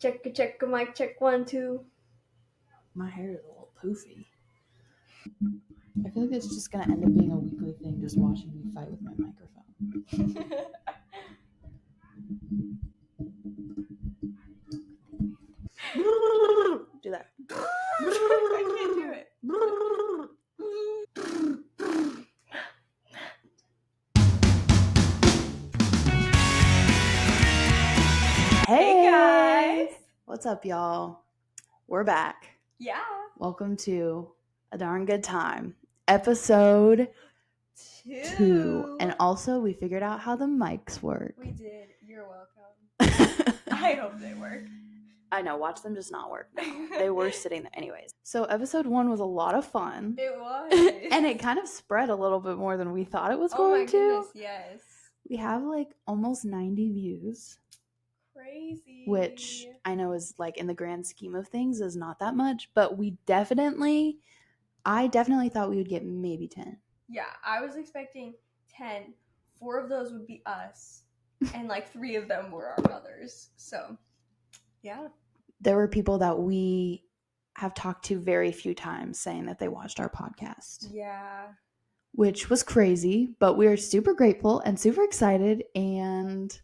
Check, mic check, 1, 2. My hair is a little poofy. I feel like it's just gonna end up being a weekly thing, just watching me fight with my microphone. Do that. I can't do it. Hey guys! What's up, y'all? We're back. Yeah. Welcome to A Darn Good Time, episode 2. And also, we figured out how the mics work. We did. You're welcome. I hope they work. I know, watch them just not work now. They were sitting there. Anyways, so episode 1 was a lot of fun. It was. And it kind of spread a little bit more than we thought it was Oh my going to. goodness, yes. We have like almost 90 views. Crazy. Which I know is like in the grand scheme of things is not that much, but I definitely thought we would get maybe 10. Yeah, I was expecting 10. 4 of those would be us, and like 3 of them were our mothers. So, yeah. There were people that we have talked to very few times saying that they watched our podcast. Yeah. Which was crazy, but we are super grateful and super excited, and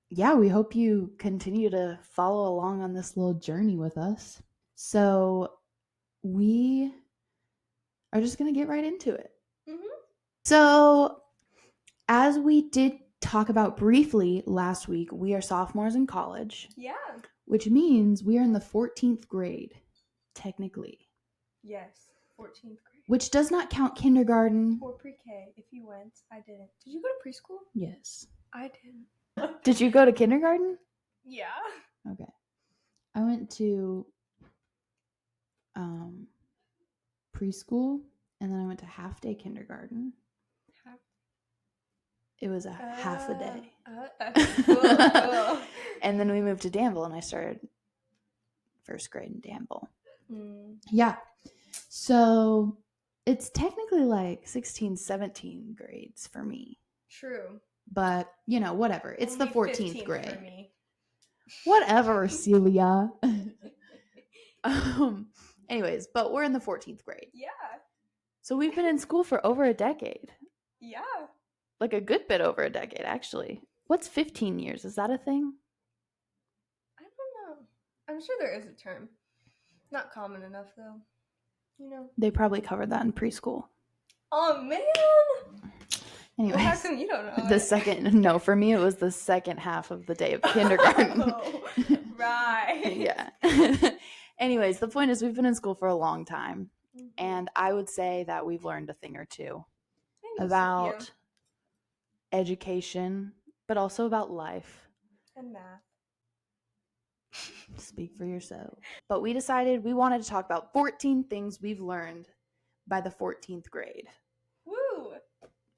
yeah, we hope you continue to follow along on this little journey with us. So we are just going to get right into it. Mm-hmm. So as we did talk about briefly last week, we are sophomores in college. Yeah. Which means we are in the 14th grade, technically. Yes, 14th grade. Which does not count kindergarten. Or pre-K, if you went. I didn't. Did you go to preschool? Yes. I didn't. Did you go to kindergarten? Yeah. Okay. I went to preschool, and then I went to half-day kindergarten. It was a half a day. Cool. And then we moved to Danville, and I started first grade in Danville. Mm. Yeah. So it's technically like 16, 17 grades for me. True. But, you know, whatever. It's only the 14th grade. For me. Whatever, Celia. Anyways, but we're in the 14th grade. Yeah. So we've been in school for over a decade. Yeah. Like a good bit over a decade, actually. What's 15 years? Is that a thing? I don't know. I'm sure there is a term. Not common enough, though. You know. They probably covered that in preschool. Oh, man. Anyways, well, how come you don't know? No, for me it was the second half of the day of kindergarten. Oh, right. Yeah. Anyways, the point is we've been in school for a long time, and I would say that we've learned a thing or two about education, but also about life. And math. Speak for yourself. But we decided we wanted to talk about 14 things we've learned by the 14th grade. Woo!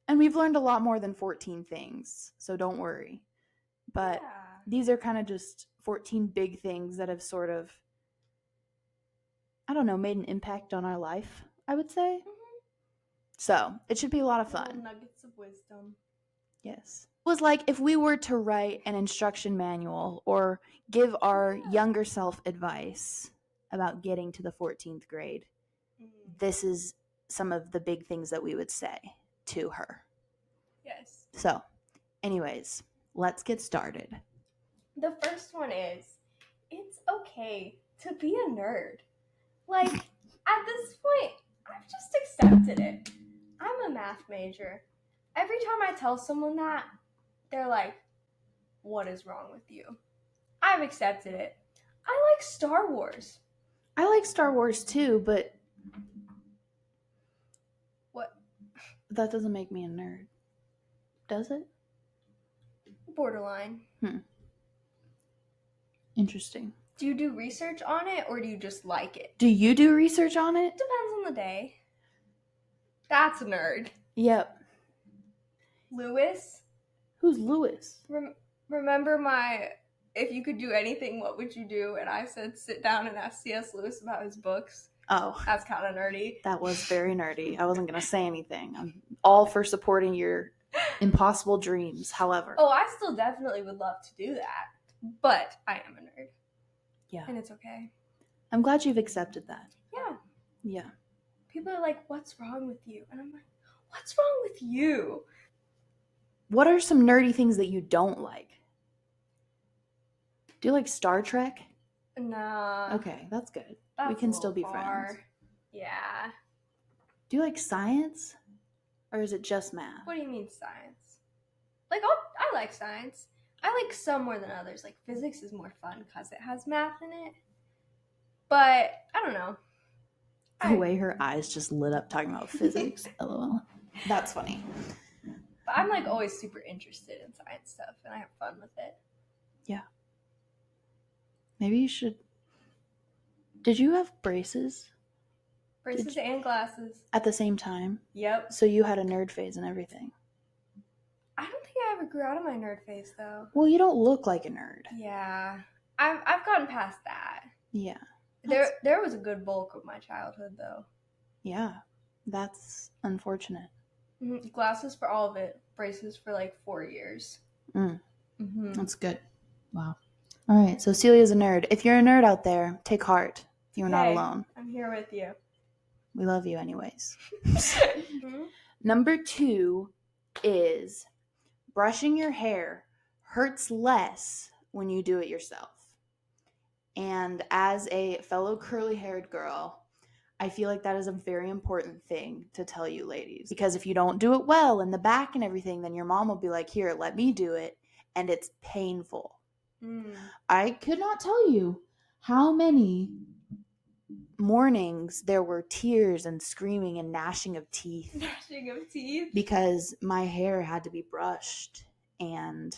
And we've learned a lot more than 14 things, so don't worry. But these are kind of just 14 big things that have sort of, I don't know, made an impact on our life, I would say. Mm-hmm. So it should be a lot of fun. Little nuggets of wisdom. Yes. It was like if we were to write an instruction manual or give our younger self advice about getting to the 14th grade, this is some of the big things that we would say to her. Yes. So, anyways, let's get started. The first one is, it's okay to be a nerd. Like, at this point, I've just accepted it. I'm a math major. Every time I tell someone that, they're like, what is wrong with you? I've accepted it. I like Star Wars. I like Star Wars too, but what? That doesn't make me a nerd. Does it? Borderline. Interesting. Do you do research on it, or do you just like it? Do you do research on it? Depends on the day. That's a nerd. Yep. Lewis? Who's Lewis? Remember my, if you could do anything, what would you do? And I said, sit down and ask C.S. Lewis about his books. Oh. That's kind of nerdy. That was very nerdy. I wasn't going to say anything. I'm all for supporting your impossible dreams, however. Oh, I still definitely would love to do that. but I am a nerd. Yeah. And it's okay. I'm glad you've accepted that. Yeah. Yeah. People are like, what's wrong with you? And I'm like, what's wrong with you? What are some nerdy things that you don't like? Do you like Star Trek? Nah. Okay, that's good. That's we can still be friends. Yeah. Do you like science? Or is it just math? What do you mean science? Like, I like science. I like some more than others. Like, physics is more fun because it has math in it. But, I don't know. The way her eyes just lit up talking about physics. LOL. That's funny. But I'm, like, always super interested in science stuff, and I have fun with it. Yeah. Maybe you should... Did you have braces? Braces and glasses. At the same time? Yep. So you had a nerd phase and everything? I don't think I ever grew out of my nerd phase, though. Well, you don't look like a nerd. Yeah. I've gotten past that. Yeah. There was a good bulk of my childhood, though. Yeah. That's unfortunate. Mm-hmm. Glasses for all of it. Braces for, like, 4 years. Mm-hmm. That's good. Wow. All right. So Celia's a nerd. If you're a nerd out there, take heart. You're not alone. I'm here with you. We love you anyways. Number 2 is brushing your hair hurts less when you do it yourself. And as a fellow curly-haired girl, I feel like that is a very important thing to tell you ladies. Because if you don't do it well in the back and everything, then your mom will be like, here, let me do it. And it's painful. I could not tell you how many mornings there were tears and screaming and gnashing of teeth. Gnashing of teeth? Because my hair had to be brushed. And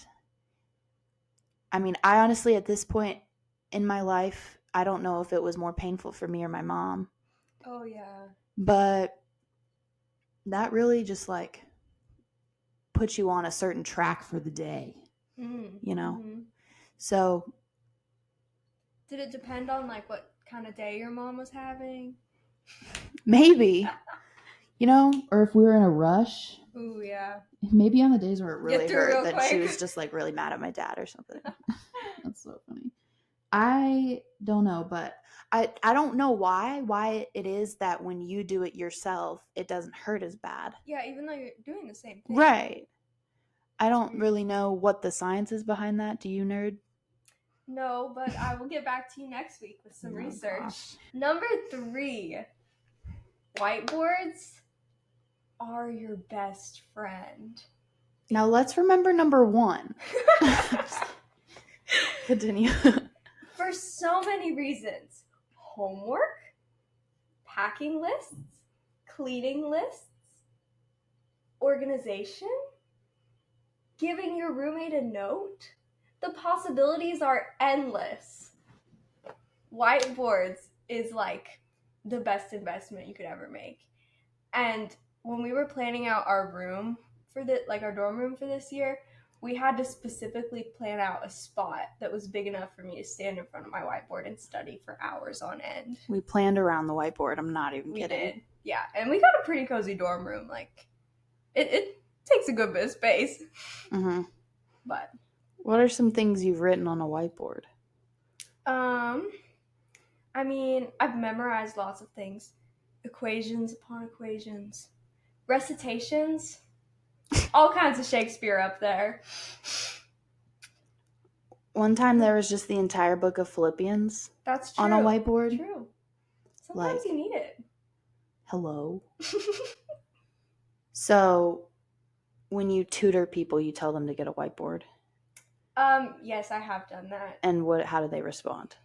I mean, I honestly, at this point in my life, I don't know if it was more painful for me or my mom. Oh, yeah. But that really just like puts you on a certain track for the day, you know? Mm-hmm. So. Did it depend on like what kind of day your mom was having? Maybe. You know, or if we were in a rush. Ooh, yeah. Maybe on the days where it really hurt, that quick. she was just like really mad at my dad or something. That's so funny. I don't know, but I don't know why it is that when you do it yourself, it doesn't hurt as bad. Yeah, even though you're doing the same thing. Right. I don't really know what the science is behind that. Do you, nerd? No, but I will get back to you next week with some research. Gosh. Number 3, whiteboards are your best friend. Now let's remember number 1. Continue. For so many reasons. Homework, packing lists, cleaning lists, organization, giving your roommate a note. The possibilities are endless. Whiteboards is like the best investment you could ever make. And when we were planning out our room for our dorm room for this year, we had to specifically plan out a spot that was big enough for me to stand in front of my whiteboard and study for hours on end. We planned around the whiteboard. I'm not even kidding. We did. Yeah, and we got a pretty cozy dorm room. Like, it takes a good bit of space. Mm-hmm. But what are some things you've written on a whiteboard? I mean, I've memorized lots of things. Equations upon equations. Recitations. All kinds of Shakespeare up there. One time there was just the entire book of Philippians. That's true. On a whiteboard. True. Sometimes you need it. Hello. So, when you tutor people, you tell them to get a whiteboard? Yes, I have done that. And how do they respond?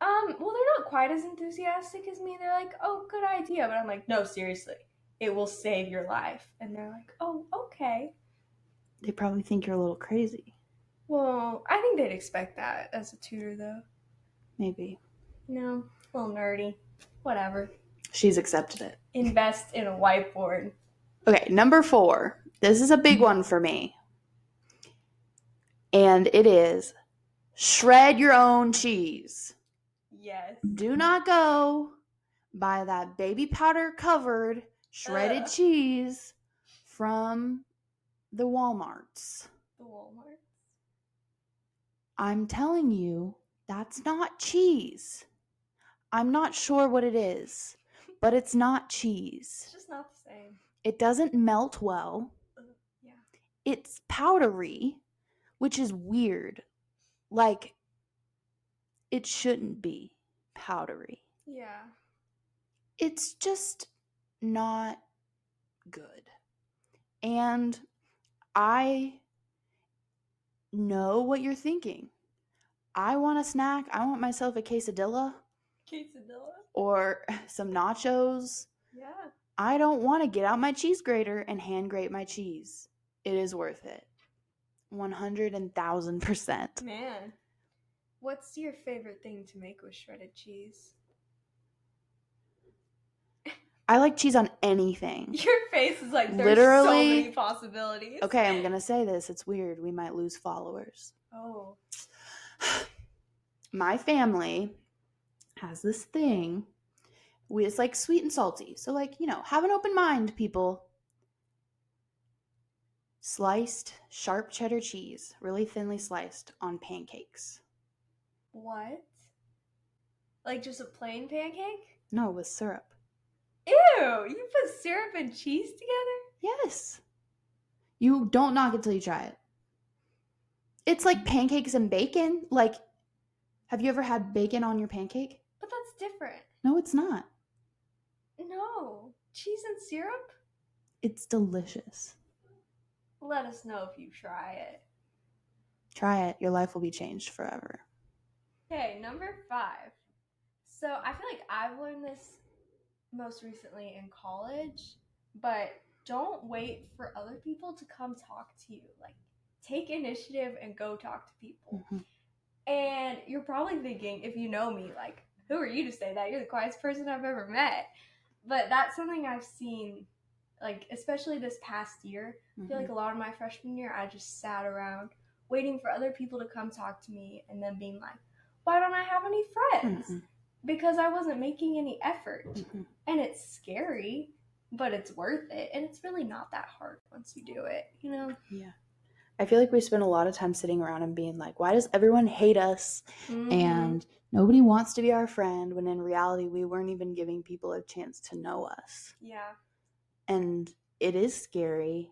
Well, they're not quite as enthusiastic as me. They're like, oh, good idea. But I'm like, no, seriously. It will save your life. And they're like, oh, okay. They probably think you're a little crazy. Well, I think they'd expect that as a tutor, though. Maybe. No, a little nerdy. Whatever. She's accepted it. Invest in a whiteboard. Okay, number 4. This is a big one for me. And it is shred your own cheese. Yes. Do not go buy that baby powder covered shredded cheese from the Walmarts. The Walmarts? I'm telling you, that's not cheese. I'm not sure what it is, but it's not cheese. It's just not the same. It doesn't melt well. Yeah. It's powdery, which is weird. Like, it shouldn't be powdery. Yeah. It's just not good. And I know what you're thinking. I want a snack. I want myself a quesadilla. Quesadilla? Or some nachos. Yeah. I don't want to get out my cheese grater and hand grate my cheese. It is worth it. 100,000%. Man. What's your favorite thing to make with shredded cheese? I like cheese on anything. Your face is like, there's Literally, so many possibilities. Okay, I'm going to say this. It's weird. We might lose followers. Oh. My family has this thing. It's like sweet and salty. So, like, have an open mind, people. Sliced sharp cheddar cheese, really thinly sliced, on pancakes. What? Like just a plain pancake? No, with syrup. Ew! You put syrup and cheese together? Yes. You don't knock it till you try it. It's like pancakes and bacon. Like, have you ever had bacon on your pancake? But that's different. No, it's not. No. Cheese and syrup? It's delicious. Let us know if you try it. Try it. Your life will be changed forever. Okay, number 5. So I feel like I've learned this most recently in college, but don't wait for other people to come talk to you. Like, take initiative and go talk to people. Mm-hmm. And you're probably thinking, if you know me, like, who are you to say that? You're the quietest person I've ever met. But that's something I've seen, like, especially this past year. Mm-hmm. I feel like a lot of my freshman year, I just sat around waiting for other people to come talk to me and then being like, why don't I have any friends? Mm-hmm. Because I wasn't making any effort. Mm-hmm. And it's scary, but it's worth it. And it's really not that hard once you do it, Yeah. I feel like we spend a lot of time sitting around and being like, why does everyone hate us? Mm-hmm. And nobody wants to be our friend, when in reality, we weren't even giving people a chance to know us. Yeah. And it is scary.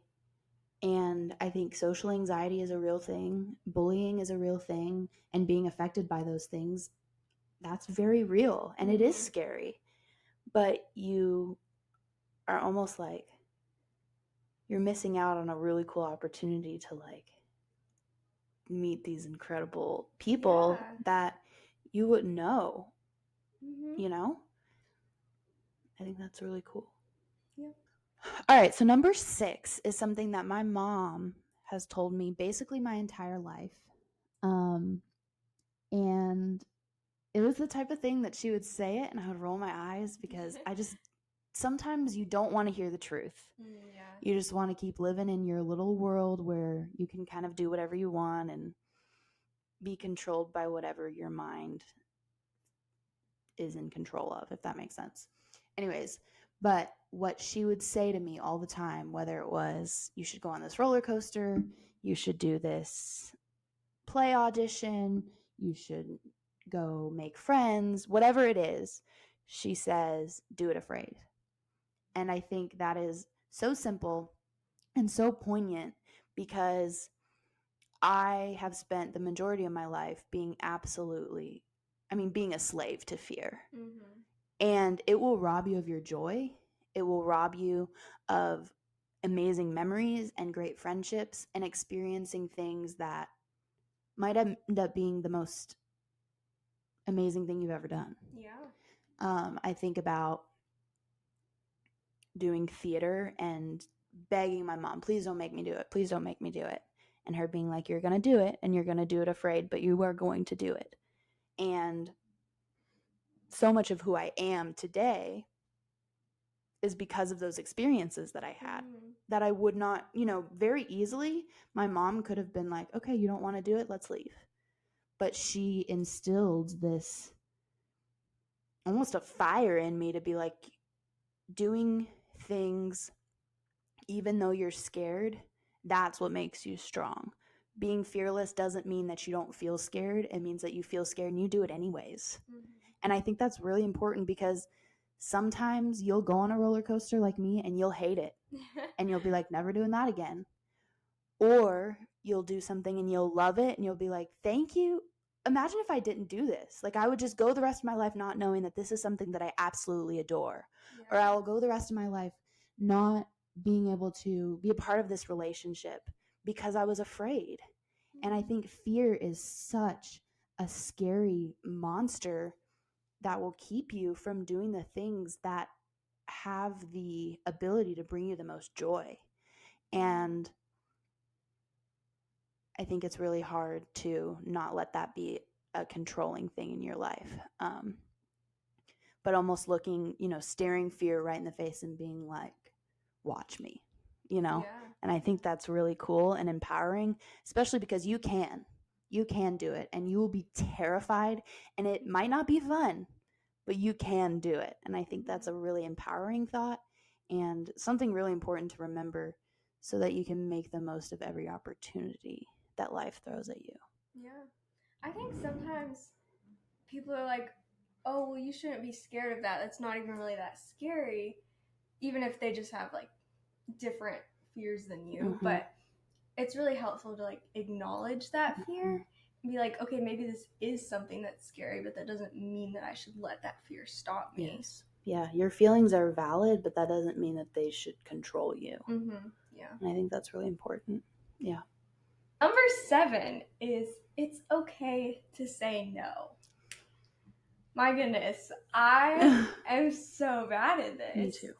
And I think social anxiety is a real thing. Bullying is a real thing. And being affected by those things, that's very real. And it is scary. But you are almost like, you're missing out on a really cool opportunity to like meet these incredible people that you wouldn't know. Mm-hmm. I think that's really cool. Yeah. All right, so number 6 is something that my mom has told me basically my entire life. And it was the type of thing that she would say it and I would roll my eyes because sometimes you don't want to hear the truth. Yeah. You just want to keep living in your little world where you can kind of do whatever you want and be controlled by whatever your mind is in control of, if that makes sense. Anyways, but what she would say to me all the time, whether it was, you should go on this roller coaster, you should do this play audition, you should go make friends, whatever it is, she says, do it afraid. And I think that is so simple and so poignant because I have spent the majority of my life being a slave to fear. Mm-hmm. And it will rob you of your joy. It will rob you of amazing memories and great friendships and experiencing things that might end up being the most amazing thing you've ever done. Yeah. I think about doing theater and begging my mom, please don't make me do it. Please don't make me do it. And her being like, you're going to do it and you're going to do it afraid, but you are going to do it. And so much of who I am today is because of those experiences that I had, that I would not, very easily, my mom could have been like, okay, you don't want to do it, let's leave. But she instilled this almost a fire in me to be like, doing things, even though you're scared, that's what makes you strong. being fearless doesn't mean that you don't feel scared. It means that you feel scared and you do it anyways. Mm-hmm. And I think that's really important because sometimes you'll go on a roller coaster like me and you'll hate it. And you'll be like, never doing that again. Or you'll do something and you'll love it and you'll be like, thank you. Imagine if I didn't do this. Like, I would just go the rest of my life not knowing that this is something that I absolutely adore. Yeah. Or I'll go the rest of my life not being able to be a part of this relationship because I was afraid. And I think fear is such a scary monster that will keep you from doing the things that have the ability to bring you the most joy. And I think it's really hard to not let that be a controlling thing in your life. But almost looking, staring fear right in the face and being like, watch me, Yeah. And I think that's really cool and empowering, especially because you can do it and you will be terrified and it might not be fun, but you can do it. And I think that's a really empowering thought and something really important to remember so that you can make the most of every opportunity that life throws at you. Yeah. I think sometimes people are like, oh, well, you shouldn't be scared of that. That's not even really that scary, even if they just have like different fears than you. Mm-hmm. But it's really helpful to like acknowledge that fear and be like, okay, maybe this is something that's scary, but that doesn't mean that I should let that fear stop me. Yes. Yeah, your feelings are valid, but that doesn't mean that they should control you. Mm-hmm. Yeah. And I think that's really important. Yeah. Number 7 is it's okay to say no. My goodness, I am so bad at this. Me too.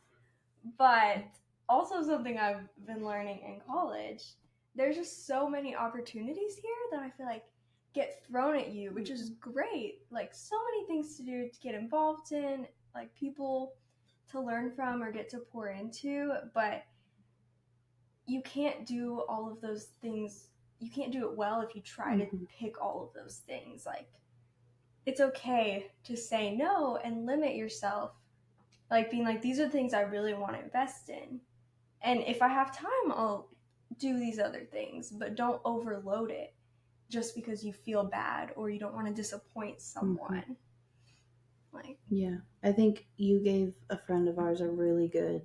But also something I've been learning in college, there's just so many opportunities here that I feel like get thrown at you, which is great. Like so many things to do, to get involved in, like people to learn from or get to pour into, but you can't do all of those things. You can't do it well if you try to pick all of those things. Like, it's okay to say no and limit yourself. Like, being like, these are the things I really want to invest in. And if I have time, I'll do these other things. But don't overload it just because you feel bad or you don't want to disappoint someone. Yeah, I think you gave a friend of ours a really good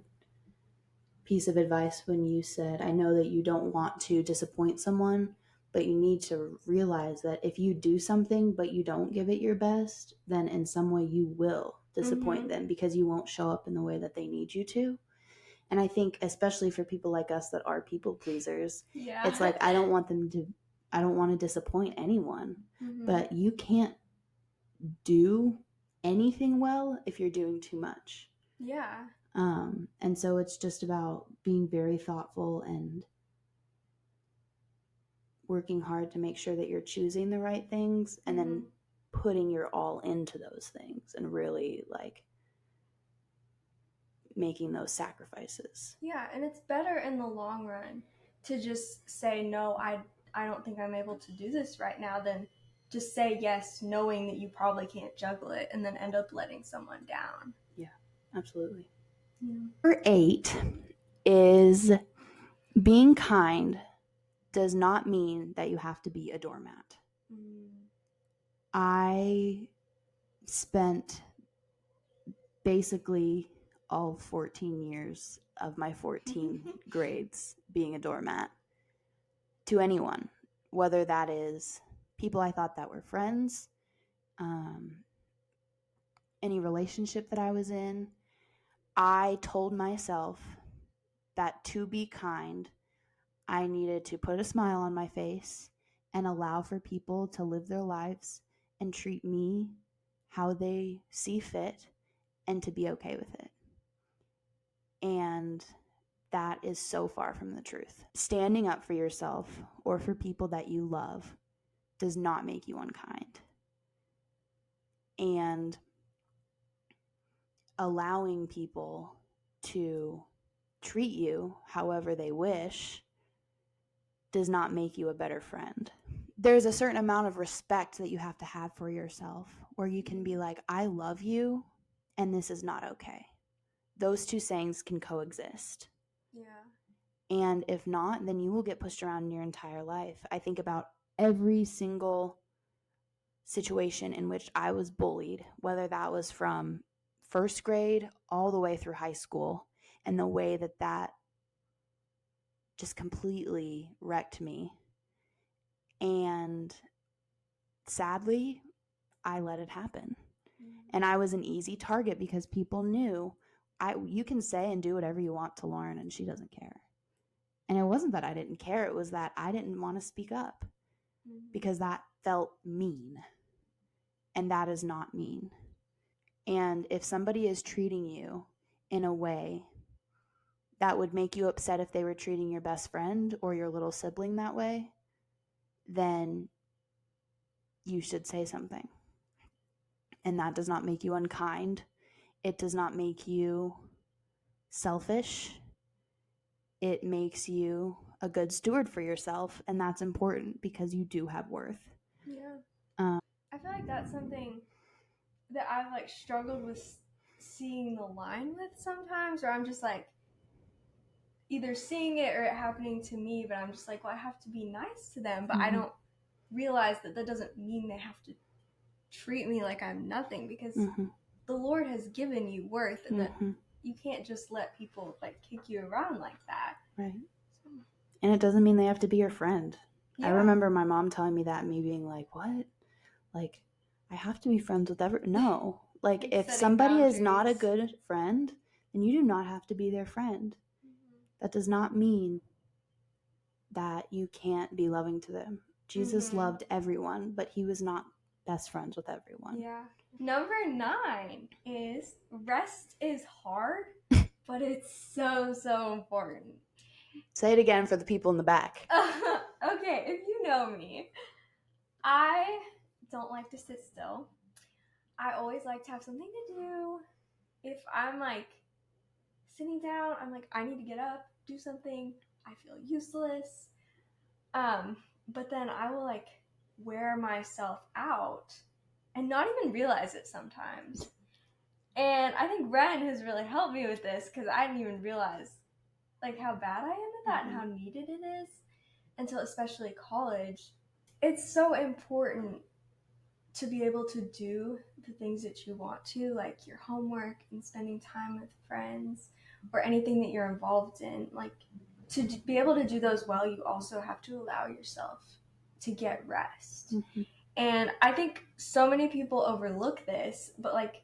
piece of advice when you said, I know that you don't want to disappoint someone, but you need to realize that if you do something but you don't give it your best, then in some way you will disappoint them because you won't show up in the way that they need you to. And I think especially for people like us that are people pleasers, it's like I don't want to disappoint anyone. But you can't do anything well if you're doing too much. Yeah. And so it's just about being very thoughtful and working hard to make sure that you're choosing the right things and then putting your all into those things and really like making those sacrifices. Yeah, and it's better in the long run to just say, no, I don't think I'm able to do this right now, than just say yes, knowing that you probably can't juggle it and then end up letting someone down. Yeah, absolutely. Yeah. Number 8 is being kind does not mean that you have to be a doormat. I spent basically all 14 years of my 14 grades being a doormat to anyone, whether that is people I thought that were friends, any relationship that I was in. I told myself that to be kind, I needed to put a smile on my face and allow for people to live their lives and treat me how they see fit and to be okay with it. And that is so far from the truth. Standing up for yourself or for people that you love does not make you unkind. And allowing people to treat you however they wish does not make you a better friend. There's a certain amount of respect that you have to have for yourself where you can be like, I love you and this is not okay. Those two sayings can coexist. Yeah. And if not, then you will get pushed around in your entire life. I think about every single situation in which I was bullied, whether that was from first grade all the way through high school, and the way that that just completely wrecked me. And sadly, I let it happen. And I was an easy target because people knew you can say and do whatever you want to Lauren, and she doesn't care. And it wasn't that I didn't care, it was that I didn't want to speak up because that felt mean. And that is not mean. And if somebody is treating you in a way that would make you upset if they were treating your best friend or your little sibling that way, then you should say something. And that does not make you unkind. It does not make you selfish. It makes you a good steward for yourself, and that's important because you do have worth. Yeah. I feel like that's something that I've like struggled with seeing the line with sometimes, or I'm just like either seeing it or it happening to me, but I'm just like, well, I have to be nice to them, but I don't realize that that doesn't mean they have to treat me like I'm nothing, because the Lord has given you worth, and that you can't just let people like kick you around like that. Right. And it doesn't mean they have to be your friend. Yeah. I remember my mom telling me that and me being like, what? Like, I have to be friends with everyone. No. Like if somebody boundaries. Is not a good friend, then you do not have to be their friend. That does not mean that you can't be loving to them. Jesus loved everyone, but he was not best friends with everyone. Yeah. Number 9 is rest is hard, but it's so, so important. Say it again for the people in the back. Okay, if you know me, I don't like to sit still. I always like to have something to do. If I'm like sitting down, I'm like, I need to get up, do something. I feel useless. But then I will like wear myself out and not even realize it sometimes. And I think Ren has really helped me with this, because I didn't even realize like how bad I am at that and how needed it is until especially college. It's so important to be able to do the things that you want to, like your homework and spending time with friends or anything that you're involved in. Like, to be able to do those well, you also have to allow yourself to get rest. And I think so many people overlook this, but like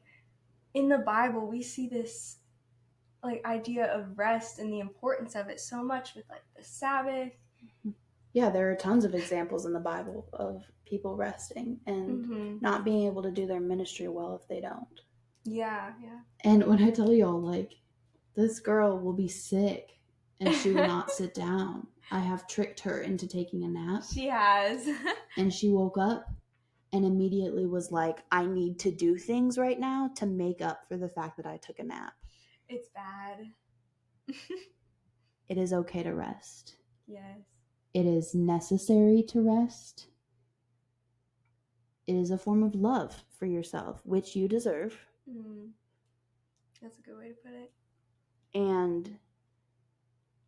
in the Bible, we see this like idea of rest and the importance of it so much with like the Sabbath. Yeah, there are tons of examples in the Bible of people resting and not being able to do their ministry well if they don't. Yeah. And when I tell y'all, like, this girl will be sick and she will not sit down. I have tricked her into taking a nap. She has. And she woke up and immediately was like, I need to do things right now to make up for the fact that I took a nap. It's bad. It is okay to rest. Yes. It is necessary to rest. It is a form of love for yourself, which you deserve. That's a good way to put it. And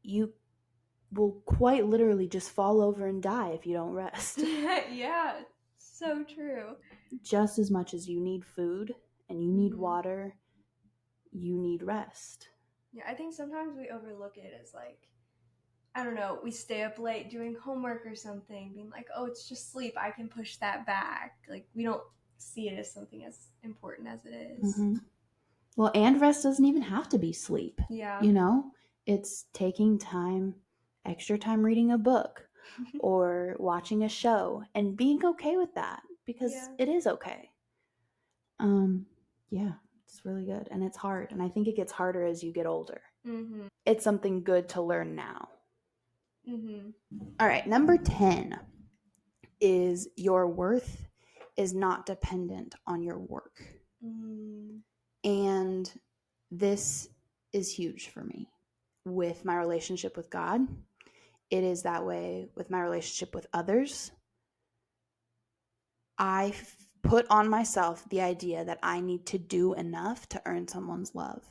you will quite literally just fall over and die if you don't rest. Yeah, so true. Just as much as you need food and you need water, you need rest. Yeah, I think sometimes we overlook it as like, I don't know, we stay up late doing homework or something, being like, oh, it's just sleep, I can push that back. Like, we don't see it as something as important as it is. Well, and rest doesn't even have to be sleep. Yeah. You know, it's taking time, extra time reading a book or watching a show and being okay with that, because it is okay. Yeah, it's really good. And it's hard. And I think it gets harder as you get older. It's something good to learn now. All right, number 10 is your worth is not dependent on your work. And this is huge for me with my relationship with God. It is that way with my relationship with others. I put on myself the idea that I need to do enough to earn someone's love.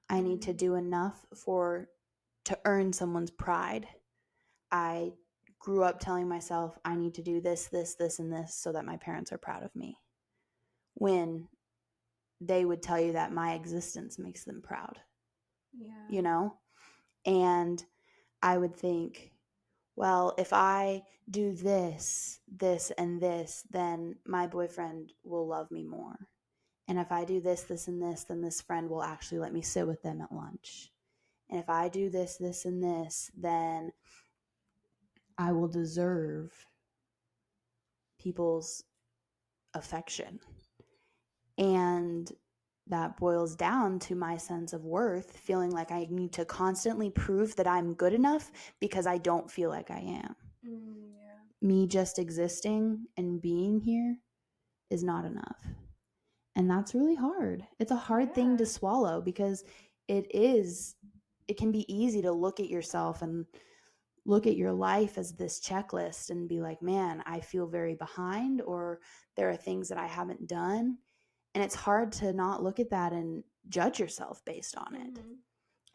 I need to do enough to earn someone's pride. I grew up telling myself I need to do this, this, this, and this so that my parents are proud of me. When they would tell you that my existence makes them proud. Yeah. You know? And I would think, well, if I do this, this, and this, then my boyfriend will love me more. And if I do this, this, and this, then this friend will actually let me sit with them at lunch. And if I do this, this, and this, then I will deserve people's affection. And that boils down to my sense of worth, feeling like I need to constantly prove that I'm good enough because I don't feel like I am. Yeah. Me just existing and being here is not enough. And that's really hard. It's a hard thing to swallow because it can be easy to look at yourself and look at your life as this checklist and be like, man, I feel very behind, or there are things that I haven't done. And it's hard to not look at that and judge yourself based on it.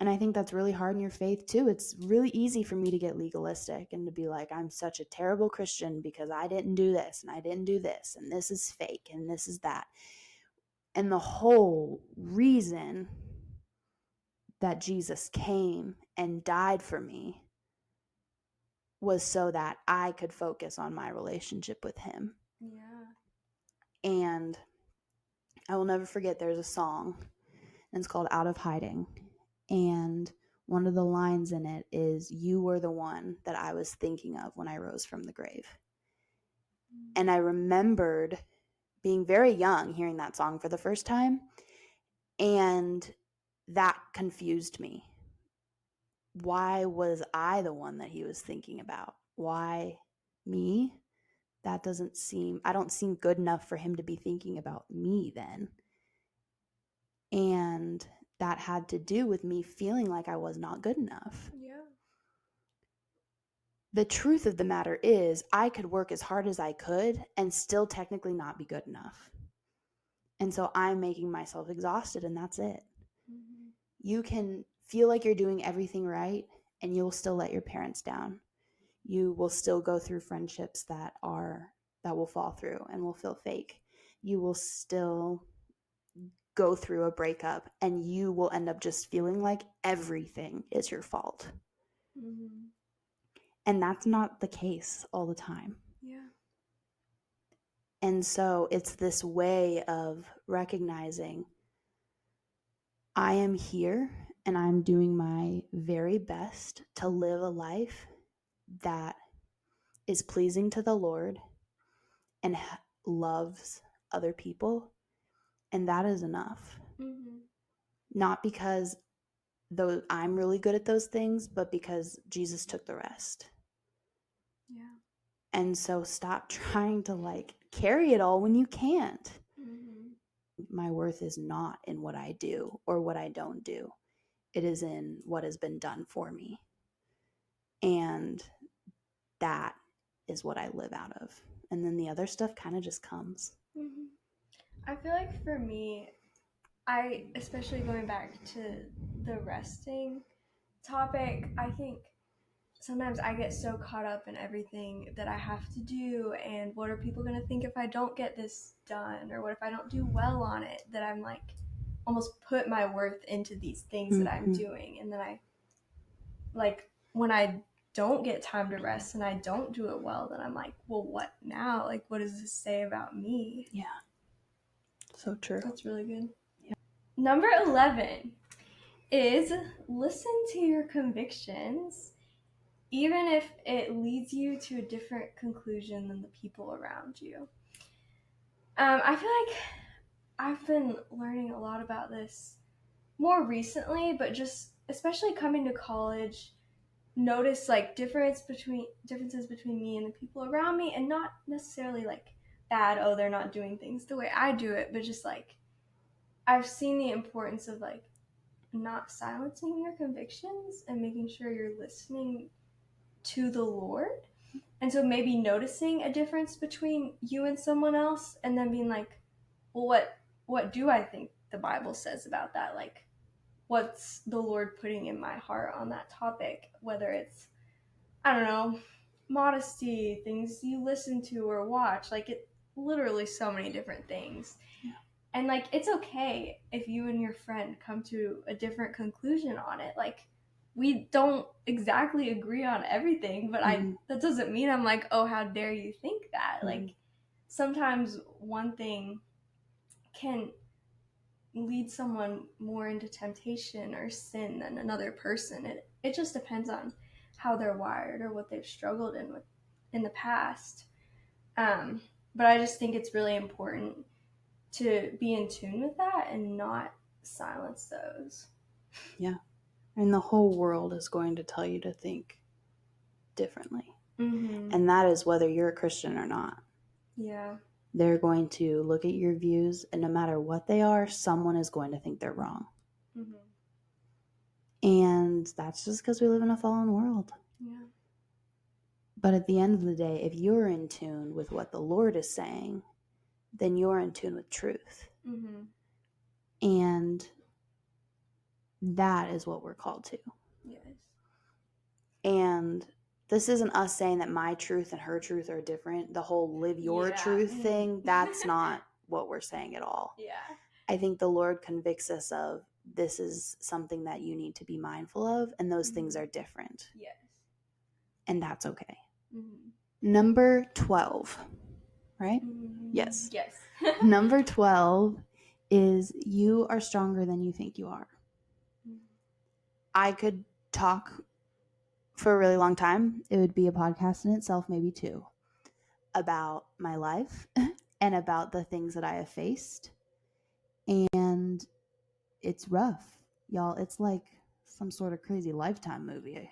And I think that's really hard in your faith too. It's really easy for me to get legalistic and to be like, I'm such a terrible Christian because I didn't do this and I didn't do this and this is fake and this is that. And the whole reason that Jesus came and died for me was so that I could focus on my relationship with him. Yeah. And I will never forget, there's a song, and it's called Out of Hiding. And one of the lines in it is, you were the one that I was thinking of when I rose from the grave. And I remembered being very young, hearing that song for the first time, and that confused me. Why was I the one that he was thinking about? Why me? I don't seem good enough for him to be thinking about me then. And that had to do with me feeling like I was not good enough. Yeah. The truth of the matter is, I could work as hard as I could and still technically not be good enough. And so I'm making myself exhausted, and that's it. Mm-hmm. You can feel like you're doing everything right, and you'll still let your parents down. You will still go through friendships that will fall through and will feel fake. You will still go through a breakup, and you will end up just feeling like everything is your fault. Mm-hmm. And that's not the case all the time. Yeah. And so it's this way of recognizing I am here and I'm doing my very best to live a life that is pleasing to the Lord and loves other people. And that is enough. Mm-hmm. Not because I'm really good at those things, but because Jesus took the rest. Yeah. And so stop trying to carry it all when you can't. Mm-hmm. My worth is not in what I do or what I don't do. It is in what has been done for me. And that is what I live out of. And then the other stuff kind of just comes. Mm-hmm. I feel like for me, especially going back to the resting topic, I think sometimes I get so caught up in everything that I have to do, and what are people going to think if I don't get this done, or what if I don't do well on it, that I'm almost put my worth into these things that I'm doing. And then when I don't get time to rest and I don't do it well, then I'm like, well, what now? What does this say about me? Yeah. So true. That's really good. Yeah. Number 11 is listen to your convictions, even if it leads you to a different conclusion than the people around you. I feel like I've been learning a lot about this more recently, but just especially coming to college, notice differences between me and the people around me, and not necessarily bad, oh, they're not doing things the way I do it, but just I've seen the importance of not silencing your convictions and making sure you're listening to the Lord. And so maybe noticing a difference between you and someone else, and then being like, well, what do I think the Bible says about that? what's the Lord putting in my heart on that topic, whether it's, I don't know, modesty, things you listen to or watch, like it literally so many different things. Yeah. And like it's okay if you and your friend come to a different conclusion on it. Like we don't exactly agree on everything, but that doesn't mean I'm like, oh, how dare you think that? Like sometimes one thing can lead someone more into temptation or sin than another person. It just depends on how they're wired or what they've struggled in the past. But I just think it's really important to be in tune with that and not silence those. Yeah. And the whole world is going to tell you to think differently. And that is whether you're a Christian or not. Yeah. They're going to look at your views, and no matter what they are, someone is going to think they're wrong. And that's just because we live in a fallen world. Yeah. But at the end of the day, if you're in tune with what the Lord is saying, then you're in tune with truth. And that is what we're called to. Yes. And this isn't us saying that my truth and her truth are different. The whole live your truth thing, that's not what we're saying at all. Yeah. I think the Lord convicts us of this is something that you need to be mindful of, and those things are different. Yes. And that's okay. Number 12, right? Yes. Yes. Number 12 is you are stronger than you think you are. I could talk for a really long time. It would be a podcast in itself, maybe two, about my life and about the things that I have faced. And it's rough, y'all. It's like some sort of crazy Lifetime movie.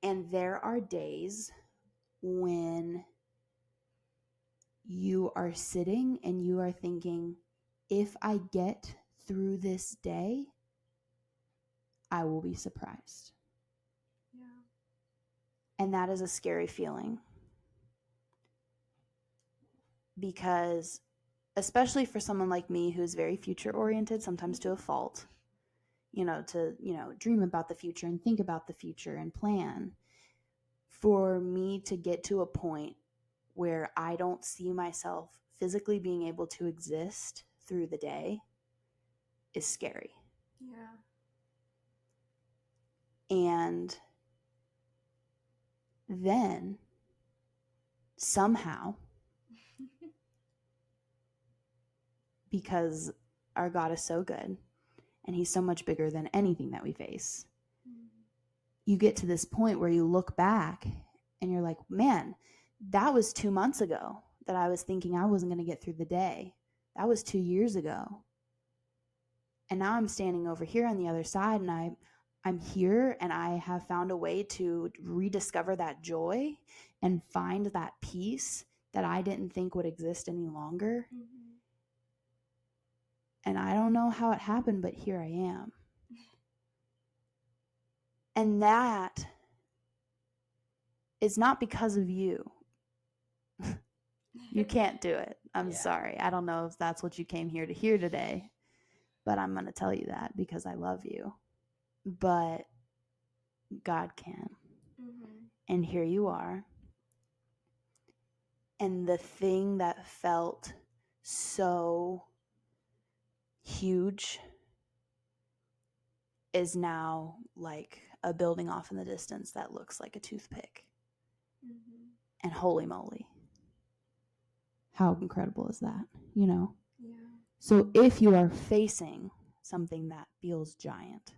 And there are days when you are sitting and you are thinking, if I get through this day, I will be surprised. Yeah. And that is a scary feeling. Because especially for someone like me who's very future oriented, sometimes to a fault, to dream about the future and think about the future and plan. For me to get to a point where I don't see myself physically being able to exist through the day is scary. Yeah. And then somehow, because our God is so good and he's so much bigger than anything that we face, you get to this point where you look back and you're like, man, that was 2 months ago that I was thinking I wasn't going to get through the day. That was 2 years ago. And now I'm standing over here on the other side, and I'm here, and I have found a way to rediscover that joy and find that peace that I didn't think would exist any longer. And I don't know how it happened, but here I am. And that is not because of you. You can't do it. I'm sorry. I don't know if that's what you came here to hear today, but I'm going to tell you that because I love you. But God can. And here you are. And the thing that felt so huge is now like a building off in the distance that looks like a toothpick. And holy moly. How incredible is that, Yeah. So if you are facing something that feels giant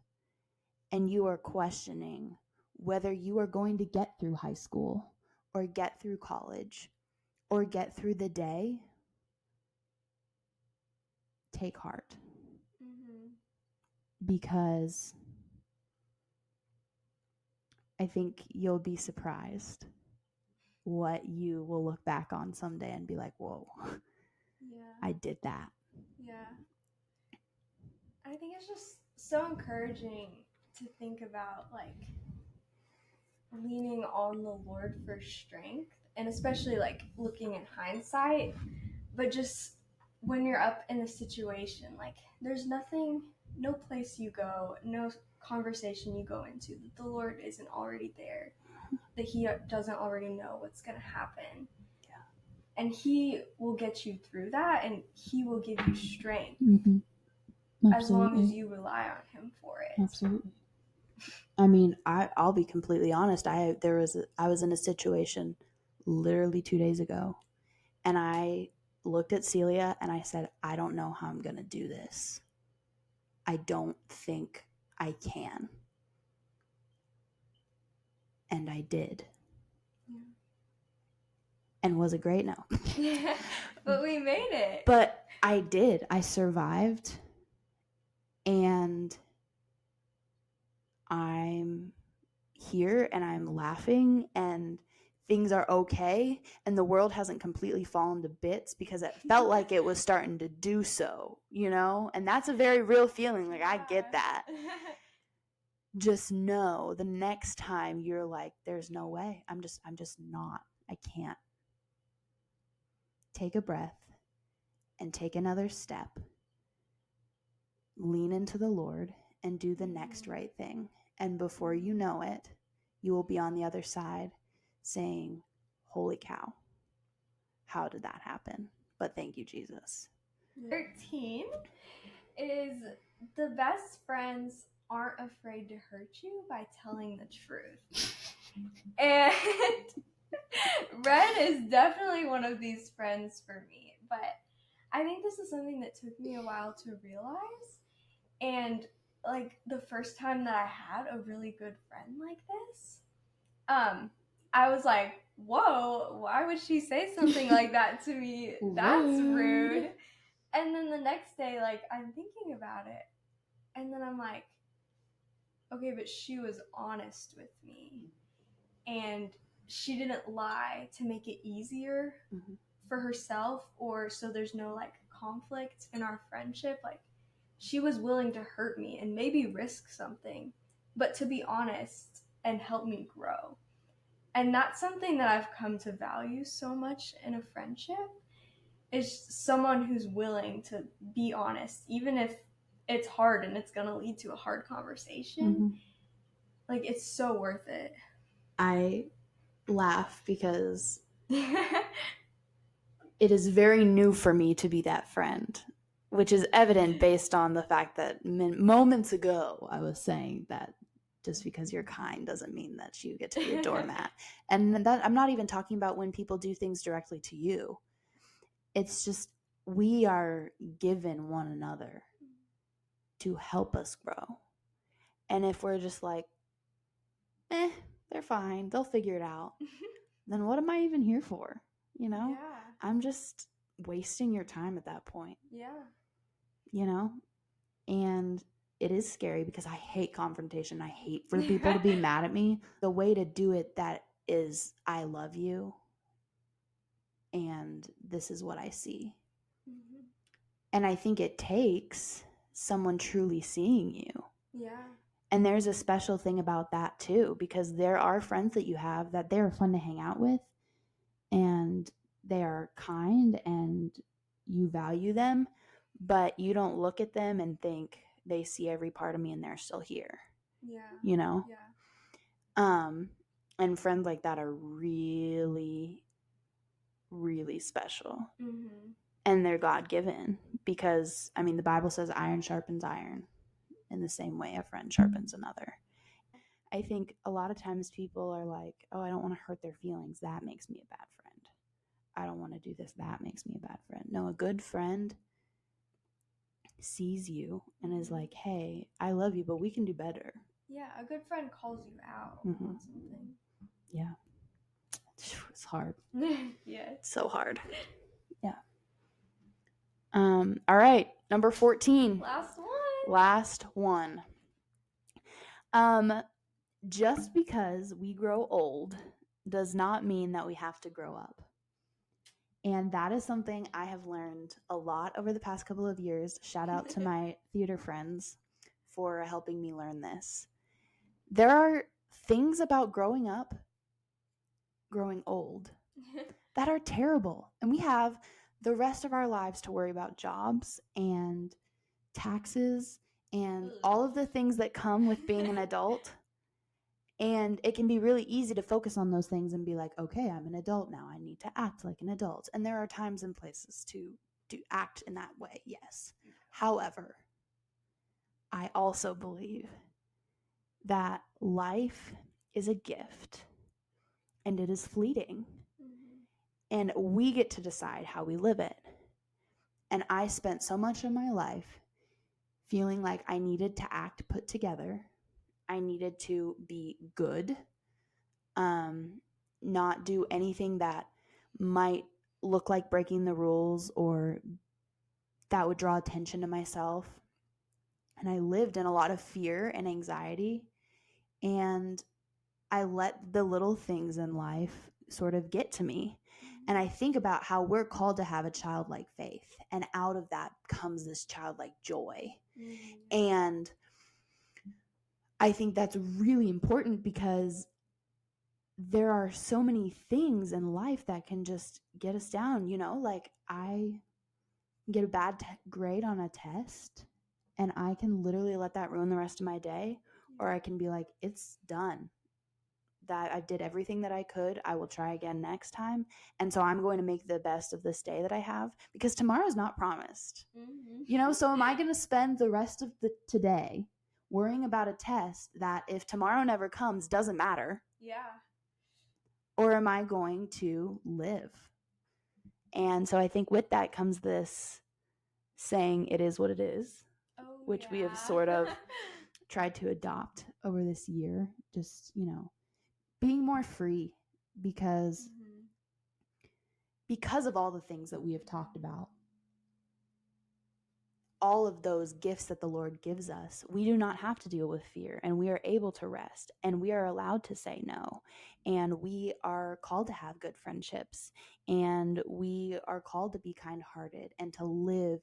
and you are questioning whether you are going to get through high school or get through college or get through the day, take heart. Because I think you'll be surprised what you will look back on someday and be like, whoa, I did that. Yeah. I think it's just so encouraging to think about like leaning on the Lord for strength, and especially like looking in hindsight, but just when you're up in a situation, like there's nothing, no place you go, no conversation you go into that the Lord isn't already there, that He doesn't already know what's going to happen. Yeah. And He will get you through that, and He will give you strength as long as you rely on Him for it. Absolutely. I mean, I'll be completely honest. I was in a situation literally 2 days ago, and I looked at Celia and I said, I don't know how I'm going to do this. I don't think I can. And I did. Yeah. And was it great? No. Yeah, but we made it. But I did. I survived. And I'm here and I'm laughing and things are okay, and the world hasn't completely fallen to bits, because it felt like it was starting to do so, and that's a very real feeling. Like, I get that. Just know the next time you're like, there's no way, I'm just not, I can't. Take a breath and take another step. Lean into the Lord and do the next right thing. And before you know it, you will be on the other side saying, holy cow, how did that happen? But thank you, Jesus. 13 is the best friends aren't afraid to hurt you by telling the truth. And Red is definitely one of these friends for me. But I think this is something that took me a while to realize. And like the first time that I had a really good friend like this, I was like, whoa, why would she say something like that to me? That's rude. And then the next day, like, I'm thinking about it, and then I'm like, okay, but she was honest with me, and she didn't lie to make it easier for herself, or so there's no like conflict in our friendship. Like, she was willing to hurt me and maybe risk something, but to be honest and help me grow. And that's something that I've come to value so much in a friendship, is someone who's willing to be honest, even if it's hard and it's going to lead to a hard conversation. Like, it's so worth it. I laugh because it is very new for me to be that friend, which is evident based on the fact that moments ago I was saying that just because you're kind doesn't mean that you get to be a doormat. And that, I'm not even talking about when people do things directly to you. It's just, we are given one another to help us grow. And if we're just like, they're fine, they'll figure it out, then what am I even here for? Yeah. I'm just wasting your time at that point. Yeah. And it is scary because I hate confrontation. I hate for people to be mad at me. The way to do it, that is, I love you, and this is what I see. And I think it takes someone truly seeing you. Yeah. And there's a special thing about that too, because there are friends that you have that they're fun to hang out with, and they are kind and you value them, but you don't look at them and think they see every part of me and they're still here. Yeah. Yeah. And friends like that are really, really special. And they're God-given, because, I mean, the Bible says iron sharpens iron. In the same way a friend sharpens another. I think a lot of times people are like, oh, I don't want to hurt their feelings, that makes me a bad friend. I don't want to do this, that makes me a bad friend. No, a good friend sees you and is like, hey, I love you, but we can do better. Yeah, a good friend calls you out on something. Yeah. It's hard. Yeah. It's so hard. Yeah. All right, number 14. Last one. Just because we grow old does not mean that we have to grow up. And that is something I have learned a lot over the past couple of years. Shout out to my theater friends for helping me learn this. There are things about growing up, growing old, that are terrible. And we have the rest of our lives to worry about jobs and taxes and all of the things that come with being an adult. And it can be really easy to focus on those things and be like, okay, I'm an adult now. I need to act like an adult. And there are times and places to act in that way, yes. However, I also believe that life is a gift and it is fleeting. And we get to decide how we live it. And I spent so much of my life feeling like I needed to act put together. I needed to be good, not do anything that might look like breaking the rules or that would draw attention to myself. And I lived in a lot of fear and anxiety. And I let the little things in life sort of get to me. And I think about how we're called to have a childlike faith. And out of that comes this childlike joy. And I think that's really important because there are so many things in life that can just get us down. Like I get a bad grade on a test and I can literally let that ruin the rest of my day. Or I can be like, it's done. That I did everything that I could. I will try again next time. And so I'm going to make the best of this day that I have because tomorrow's not promised. So am I going to spend the rest of the today worrying about a test that if tomorrow never comes doesn't matter? Yeah. Or am I going to live? And so I think with that comes this saying, it is what it is, which we have sort of tried to adopt over this year. Just, being more free because of all the things that we have talked about, all of those gifts that the Lord gives us, we do not have to deal with fear and we are able to rest and we are allowed to say no. And we are called to have good friendships and we are called to be kind-hearted and to live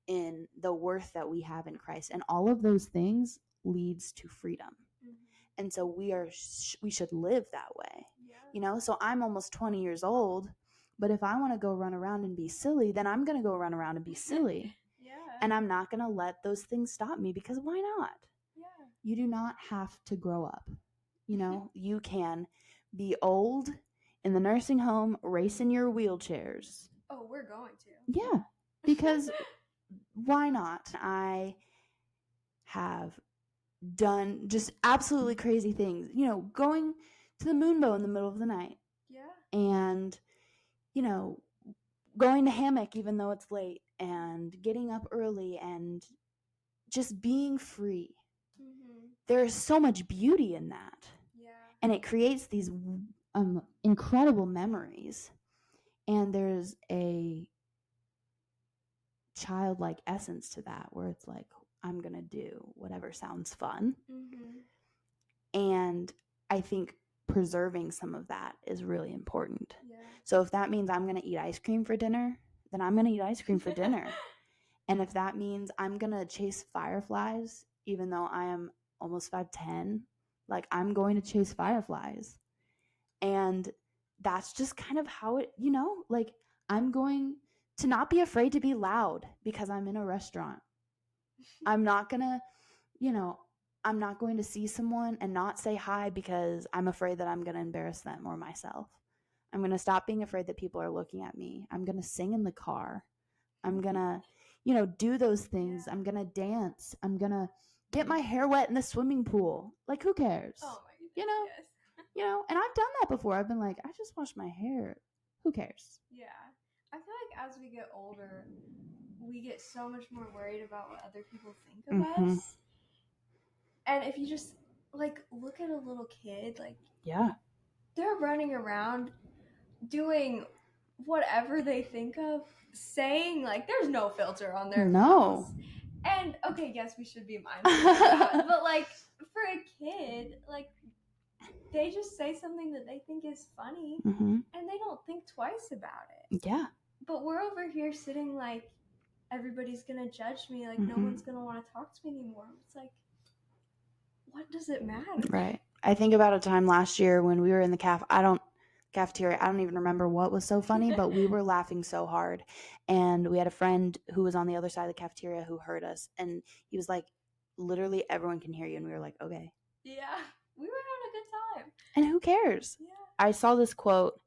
in the worth that we have in Christ. And all of those things leads to freedom. And so we should live that way, so I'm almost 20 years old, but if I want to go run around and be silly, then I'm going to go run around and be silly. And I'm not going to let those things stop me because why not? You do not have to grow up. You can be old in the nursing home, racing your wheelchairs. Oh, we're going to. Yeah, because why not? I have done just absolutely crazy things, going to the moonbow in the middle of the night. Yeah. And, going to hammock even though it's late and getting up early and just being free. There is so much beauty in that. Yeah. And it creates these incredible memories. And there's a childlike essence to that where it's like, I'm going to do whatever sounds fun. And I think preserving some of that is really important. Yeah. So if that means I'm going to eat ice cream for dinner, then I'm going to eat ice cream for dinner. And if that means I'm going to chase fireflies, even though I am almost 5'10", like I'm going to chase fireflies. And that's just kind of how it, like I'm going to not be afraid to be loud because I'm in a restaurant. I'm not going to, I'm not going to see someone and not say hi because I'm afraid that I'm going to embarrass them or myself. I'm going to stop being afraid that people are looking at me. I'm going to sing in the car. I'm going to, do those things. Yeah. I'm going to dance. I'm going to get my hair wet in the swimming pool. Like, who cares? Oh my goodness, yes. And I've done that before. I've been like, I just washed my hair. Who cares? Yeah. I feel like as we get older, we get so much more worried about what other people think of us. And if you just, like, look at a little kid, like, yeah, they're running around doing whatever they think of, saying, like, there's no filter on their mouths. And, okay, yes, we should be mindful of that. But, like, for a kid, like, they just say something that they think is funny, and they don't think twice about it. Yeah. But we're over here sitting like, everybody's going to judge me, like, no one's going to want to talk to me anymore. It's like, what does it matter? Right. I think about a time last year when we were in the cafeteria. I don't even remember what was so funny, but we were laughing so hard. And we had a friend who was on the other side of the cafeteria who heard us. And he was like, literally everyone can hear you. And we were like, okay. Yeah, we were having a good time. And who cares? Yeah. I saw this quote.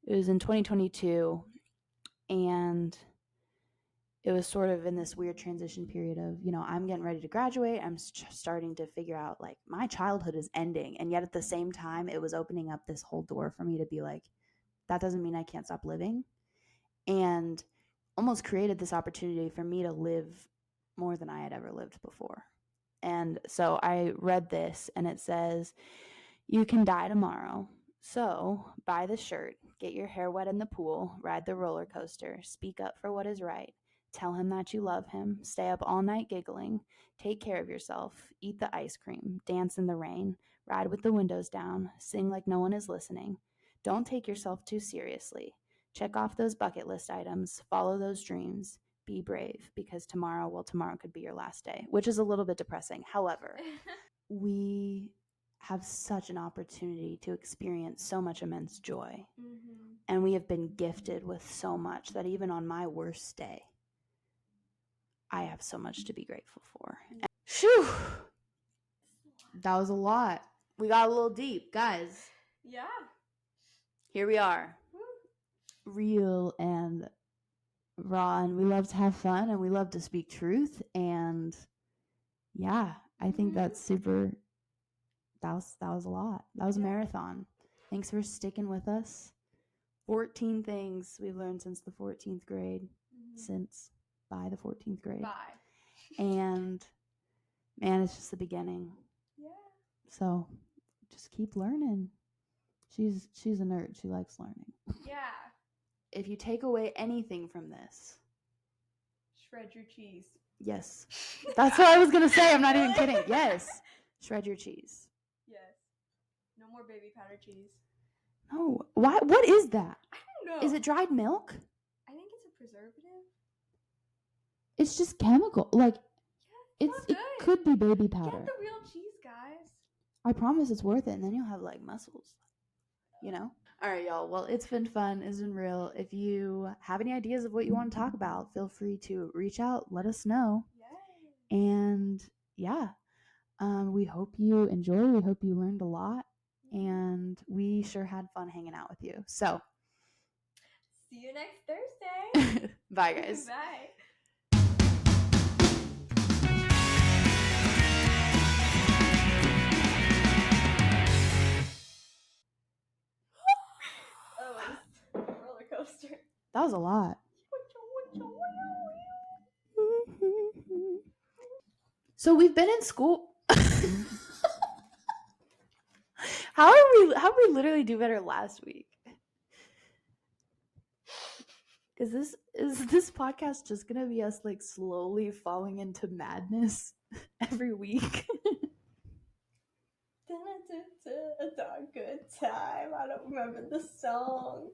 It was in 2022. And it was sort of in this weird transition period of, I'm getting ready to graduate. I'm starting to figure out, like, my childhood is ending. And yet at the same time, it was opening up this whole door for me to be like, that doesn't mean I can't stop living. And almost created this opportunity for me to live more than I had ever lived before. And so I read this, and it says, you can die tomorrow. So buy the shirt, get your hair wet in the pool, ride the roller coaster, speak up for what is right. Tell him that you love him, stay up all night giggling, take care of yourself, eat the ice cream, dance in the rain, ride with the windows down, sing like no one is listening. Don't take yourself too seriously. Check off those bucket list items, follow those dreams, be brave, because tomorrow could be your last day, which is a little bit depressing. However, we have such an opportunity to experience so much immense joy. Mm-hmm. And we have been gifted with so much that even on my worst day, I have so much to be grateful for. And, phew! That was a lot. We got a little deep, guys. Yeah. Here we are. Woo. Real and raw, and we love to have fun, and we love to speak truth. And yeah, I think that's super. That was a lot. That was a marathon. Thanks for sticking with us. 14 things we've learned since the 14th grade. By the 14th grade. And man, it's just the beginning. Yeah. So just keep learning. She's a nerd. She likes learning. Yeah. If you take away anything from this, shred your cheese. Yes. That's what I was going to say. I'm not even kidding. Yes. Shred your cheese. Yes. No more baby powder cheese. No. Why? What is that? I don't know. Is it dried milk? I think it's a preservative. It's just chemical. Like, yeah, it could be baby powder. Get the real cheese, guys. I promise it's worth it. And then you'll have, like, muscles. All right, y'all. Well, it's been fun. It's been real. If you have any ideas of what you want to talk about, feel free to reach out. Let us know. Yay. And yeah, we hope you enjoy. We hope you learned a lot. And we sure had fun hanging out with you. So see you next Thursday. Bye, guys. Bye. Roller coaster. That was a lot. So we've been in school. How did we literally do better last week? Is this podcast just gonna be us, like, slowly falling into madness every week? It's a good time. I don't remember the song.